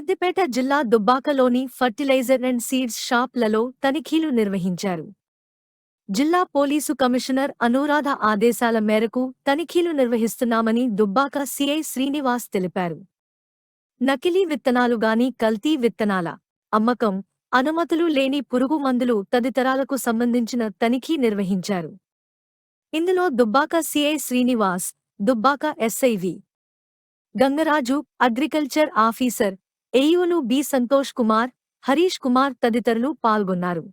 సిద్దిపేట జిల్లా దుబ్బాకలోని fertiliser and seeds షాప్లలో తనిఖీలు నిర్వహించారు. జిల్లా పోలీసు కమిషనర్ అనురాధ ఆదేశాల మేరకు తనిఖీలు నిర్వహిస్తున్నామని దుబ్బాక సీఐ శ్రీనివాస్ తెలిపారు. నకిలీ విత్తనాలుగాని కల్తీ విత్తనాల అమ్మకం, అనుమతులు లేని పురుగు మందులు తదితరాలకు సంబంధించిన తనిఖీ నిర్వహించారు. ఇందులో దుబ్బాక సీఐ శ్రీనివాస్, దుబ్బాక ఎస్ఐవి గంగరాజు, అగ్రికల్చర్ ఆఫీసర్ ఏయూలు బి సంతోష్ కుమార్, హరీష్ కుమార్ తదితరులు పాల్గొన్నారు.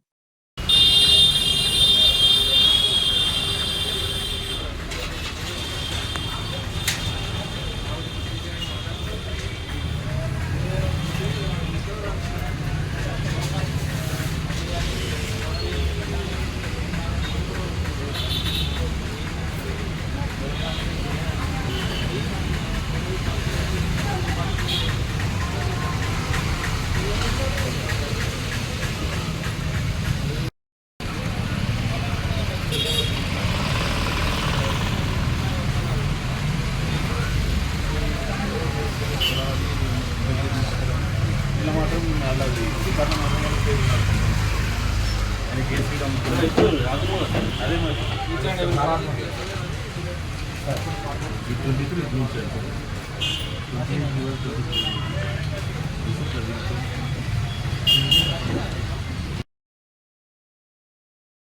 అదే